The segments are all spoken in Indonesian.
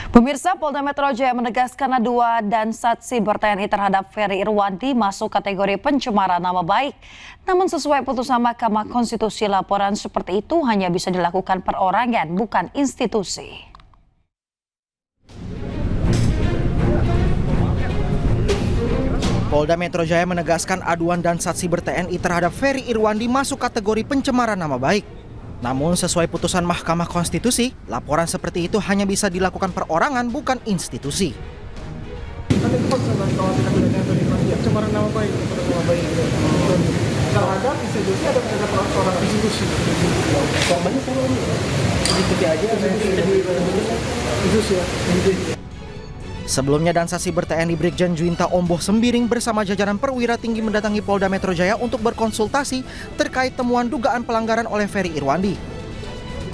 Pemirsa, Polda Metro Jaya menegaskan aduan dan siber TNI terhadap Ferry Irwandi masuk kategori pencemaran nama baik. Namun sesuai putusan Mahkamah Konstitusi, laporan seperti itu hanya bisa dilakukan perorangan, bukan institusi. Polda Metro Jaya menegaskan aduan dan siber TNI terhadap Ferry Irwandi masuk kategori pencemaran nama baik. Namun sesuai putusan Mahkamah Konstitusi, laporan seperti itu hanya bisa dilakukan perorangan, bukan institusi. Pencemaran nama baik terhadap institusi atau terhadap orang institusi. Korbannya sama ini. Ikuti aja institusi ya. Sebelumnya Dansa Siber TNI Brigjen Juwinta Omboh Sembiring bersama jajaran perwira tinggi mendatangi Polda Metro Jaya untuk berkonsultasi terkait temuan dugaan pelanggaran oleh Ferry Irwandi.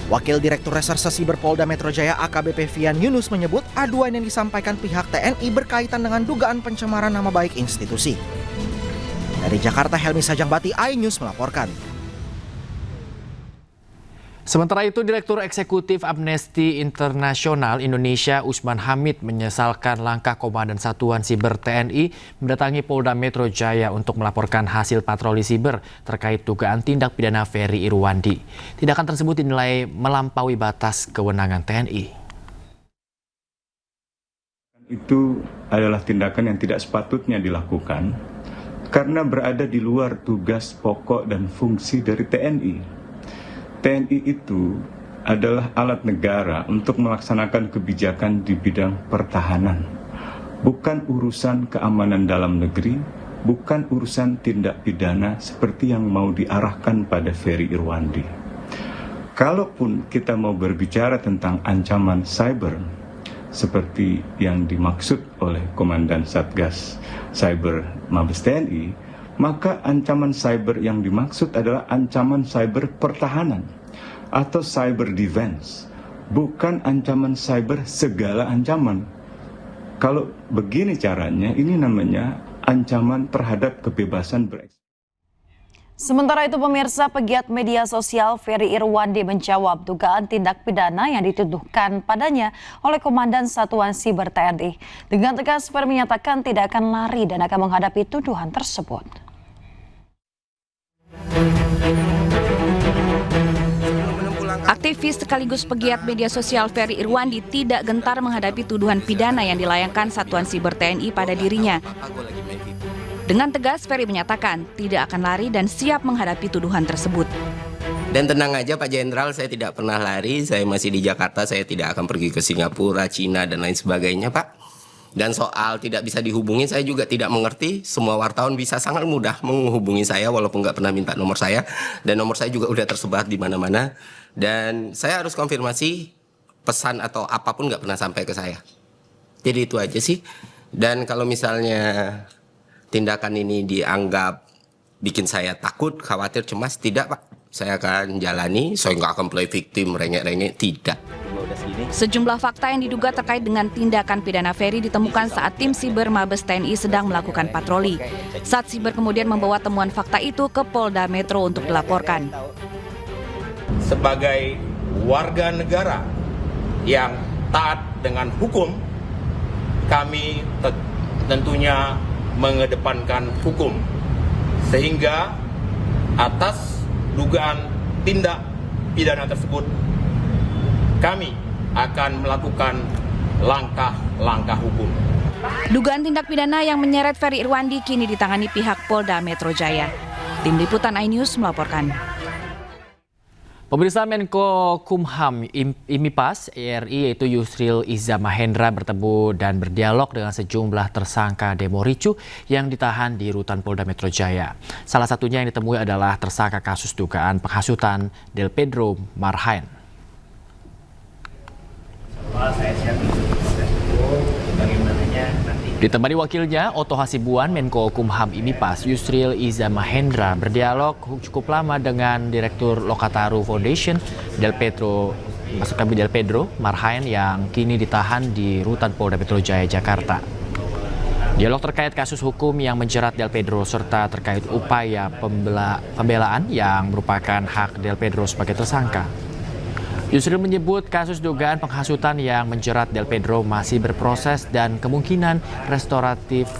Wakil Direktur Reserse Siber Polda Metro Jaya AKBP Fian Yunus menyebut aduan yang disampaikan pihak TNI berkaitan dengan dugaan pencemaran nama baik institusi. Dari Jakarta, Helmi Sajangbati, iNews melaporkan. Sementara itu, Direktur Eksekutif Amnesty International Indonesia Usman Hamid menyesalkan langkah Komandan Satuan Siber TNI mendatangi Polda Metro Jaya untuk melaporkan hasil patroli siber terkait dugaan tindak pidana Ferry Irwandi. Tindakan tersebut dinilai melampaui batas kewenangan TNI. Itu adalah tindakan yang tidak sepatutnya dilakukan karena berada di luar tugas pokok dan fungsi dari TNI. TNI itu adalah alat negara untuk melaksanakan kebijakan di bidang pertahanan, bukan urusan keamanan dalam negeri, bukan urusan tindak pidana seperti yang mau diarahkan pada Ferry Irwandi. Kalaupun kita mau berbicara tentang ancaman cyber, seperti yang dimaksud oleh Komandan Satgas Cyber Mabes TNI, maka ancaman cyber yang dimaksud adalah ancaman cyber pertahanan atau cyber defense, bukan ancaman cyber segala ancaman. Kalau begini caranya, ini namanya ancaman terhadap kebebasan berekspresi. Sementara itu, pemirsa, pegiat media sosial Ferry Irwandi menjawab dugaan tindak pidana yang dituduhkan padanya oleh Komandan Satuan Siber TNI. Dengan tegas, Ferry menyatakan tidak akan lari dan akan menghadapi tuduhan tersebut. Aktivis sekaligus pegiat media sosial Ferry Irwandi tidak gentar menghadapi tuduhan pidana yang dilayangkan Satuan Siber TNI pada dirinya. Dengan tegas, Ferry menyatakan tidak akan lari dan siap menghadapi tuduhan tersebut. Dan tenang aja Pak Jenderal, saya tidak pernah lari, saya masih di Jakarta, saya tidak akan pergi ke Singapura, Cina, dan lain sebagainya Pak. Dan soal tidak bisa dihubungi, saya juga tidak mengerti. Semua wartawan bisa sangat mudah menghubungi saya walaupun nggak pernah minta nomor saya. Dan nomor saya juga udah tersebar di mana-mana. Dan saya harus konfirmasi pesan atau apapun nggak pernah sampai ke saya. Jadi itu aja sih. Dan kalau misalnya tindakan ini dianggap bikin saya takut, khawatir, cemas, tidak Pak. Saya akan jalani, saya nggak akan play victim, rengek-rengek, tidak. Sejumlah fakta yang diduga terkait dengan tindakan pidana Ferry ditemukan saat tim siber Mabes TNI sedang melakukan patroli. Saat siber kemudian membawa temuan fakta itu ke Polda Metro untuk dilaporkan. Sebagai warga negara yang taat dengan hukum, kami tentunya mengedepankan hukum, sehingga atas dugaan tindak pidana tersebut kami akan melakukan langkah-langkah hukum. Dugaan tindak pidana yang menyeret Ferry Irwandi kini ditangani pihak Polda Metro Jaya. Tim Liputan iNews melaporkan. Pemirsa, Menko Kumham IMIPAS RI yaitu Yusril Iza Mahendra bertemu dan berdialog dengan sejumlah tersangka demo ricuh yang ditahan di rutan Polda Metro Jaya. Salah satunya yang ditemui adalah tersangka kasus dugaan penghasutan Del Pedro Marhaen. Ditemani wakilnya, Otto Hasibuan, Menko Kumham IMIPAS, Yusril Iza Mahendra berdialog cukup lama dengan Direktur Lokataru Foundation Del Pedro Marhaen yang kini ditahan di rutan Polda Metro Jaya, Jakarta. Dialog terkait kasus hukum yang menjerat Del Pedro serta terkait upaya pembelaan yang merupakan hak Del Pedro sebagai tersangka. Yusril menyebut kasus dugaan penghasutan yang menjerat Del Pedro masih berproses dan kemungkinan restoratif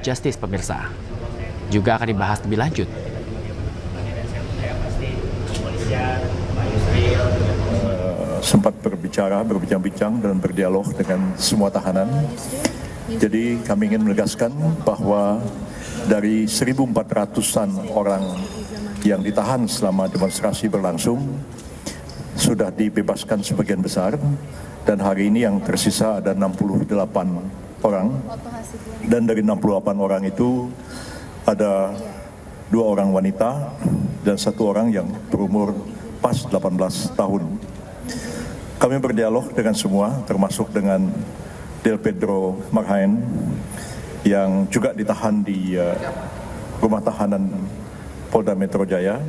justice pemirsa juga akan dibahas lebih lanjut. Sempat berbincang-bincang dan berdialog dengan semua tahanan. Jadi kami ingin menegaskan bahwa dari 1.400-an orang yang ditahan selama demonstrasi berlangsung sudah dibebaskan sebagian besar, dan hari ini yang tersisa ada 68 orang, dan dari 68 orang itu ada 2 orang wanita dan 1 orang yang berumur pas 18 tahun. Kami berdialog dengan semua, termasuk dengan Del Pedro Marhaen yang juga ditahan di rumah tahanan Polda Metro Jaya.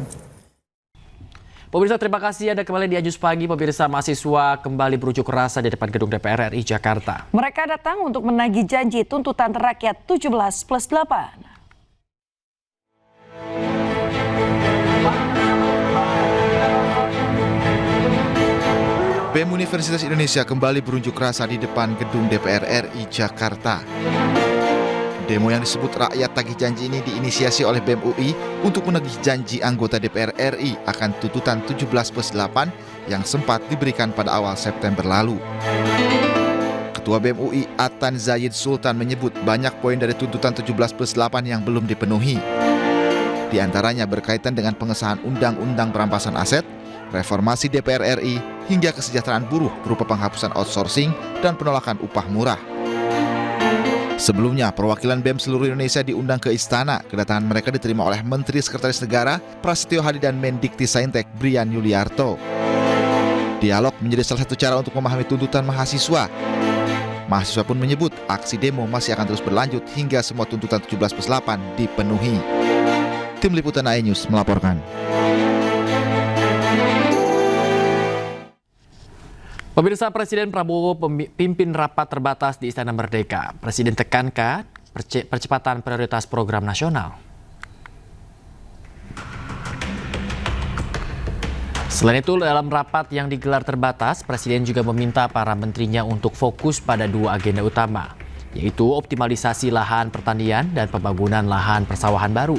Pemirsa, terima kasih Anda kembali di Ajus Pagi. Pemirsa, mahasiswa kembali berunjuk rasa di depan gedung DPR RI Jakarta. Mereka datang untuk menagih janji tuntutan rakyat 17+8. BEM Universitas Indonesia kembali berunjuk rasa di depan gedung DPR RI Jakarta. Demo yang disebut Rakyat Tagih Janji ini diinisiasi oleh BEM UI untuk menagih janji anggota DPR RI akan tuntutan 17+8 yang sempat diberikan pada awal September lalu. Ketua BEM UI Atan Zayid Sultan menyebut banyak poin dari tuntutan 17+8 yang belum dipenuhi. Di antaranya berkaitan dengan pengesahan Undang-Undang Perampasan Aset, reformasi DPR RI, hingga kesejahteraan buruh berupa penghapusan outsourcing dan penolakan upah murah. Sebelumnya, perwakilan BEM seluruh Indonesia diundang ke Istana. Kedatangan mereka diterima oleh Menteri Sekretaris Negara Prasetyo Hadi dan Mendikti-Saintek Brian Yuliarto. Dialog menjadi salah satu cara untuk memahami tuntutan mahasiswa. Mahasiswa pun menyebut aksi demo masih akan terus berlanjut hingga semua tuntutan 17+8 dipenuhi. Tim Liputan AI News melaporkan. Pemirsa, Presiden Prabowo pimpin rapat terbatas di Istana Merdeka. Presiden tekankan percepatan prioritas program nasional. Selain itu, dalam rapat yang digelar terbatas, Presiden juga meminta para menterinya untuk fokus pada 2 agenda utama, yaitu optimalisasi lahan pertanian dan pembangunan lahan persawahan baru.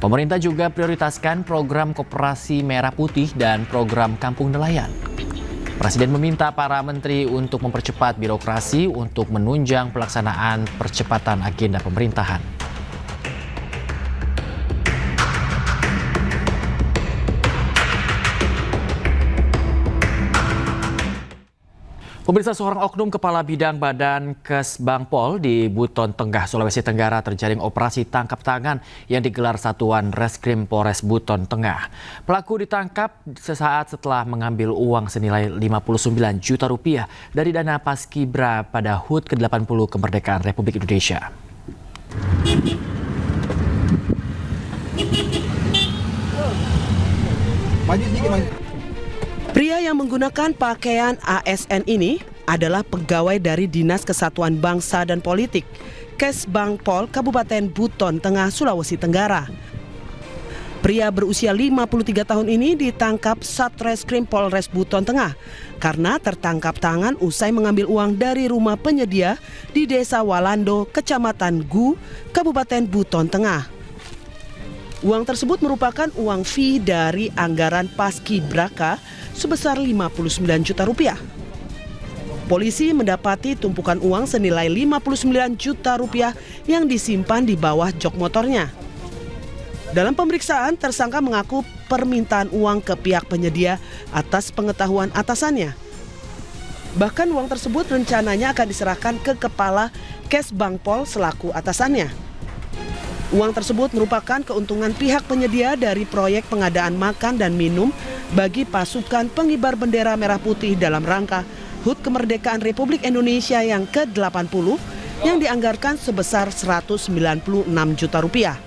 Pemerintah juga prioritaskan program Koperasi Merah Putih dan program Kampung Nelayan. Presiden meminta para menteri untuk mempercepat birokrasi untuk menunjang pelaksanaan percepatan agenda pemerintahan. Pemirsa, seorang oknum kepala bidang Badan Kesbangpol di Buton Tengah, Sulawesi Tenggara terjaring operasi tangkap tangan yang digelar Satuan Reskrim Polres Buton Tengah. Pelaku ditangkap sesaat setelah mengambil uang senilai 59 juta rupiah dari dana Paskibra pada HUT ke-80 kemerdekaan Republik Indonesia. Pria yang menggunakan pakaian ASN ini adalah pegawai dari Dinas Kesatuan Bangsa dan Politik, Kesbangpol Kabupaten Buton Tengah, Sulawesi Tenggara. Pria berusia 53 tahun ini ditangkap Satreskrim Polres Buton Tengah karena tertangkap tangan usai mengambil uang dari rumah penyedia di Desa Walando, Kecamatan Gu, Kabupaten Buton Tengah. Uang tersebut merupakan uang fee dari anggaran Paskibraka sebesar 59 juta rupiah. Polisi mendapati tumpukan uang senilai 59 juta rupiah yang disimpan di bawah jok motornya. Dalam pemeriksaan, tersangka mengaku permintaan uang ke pihak penyedia atas pengetahuan atasannya. Bahkan uang tersebut rencananya akan diserahkan ke Kepala Kesbangpol selaku atasannya. Uang tersebut merupakan keuntungan pihak penyedia dari proyek pengadaan makan dan minum bagi pasukan pengibar bendera merah putih dalam rangka HUT Kemerdekaan Republik Indonesia yang ke-80 yang dianggarkan sebesar 196 juta rupiah.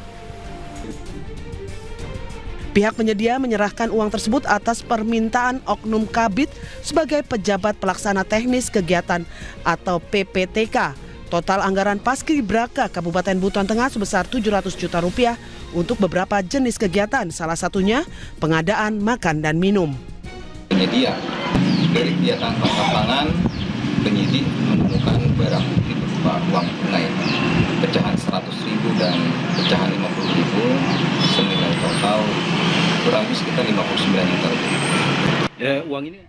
Pihak penyedia menyerahkan uang tersebut atas permintaan Oknum Kabid sebagai pejabat pelaksana teknis kegiatan atau PPTK. Total anggaran Paskibraka Kabupaten Buton Tengah sebesar 700 juta rupiah untuk beberapa jenis kegiatan, salah satunya pengadaan makan dan minum. media. Dari kegiatan tangkap tangan, penyidik menemukan barang bukti berupa uang tunai, pecahan 100.000 dan pecahan 50.000, senilai total kurang lebih sekitar 59 juta rupiah. Uang ini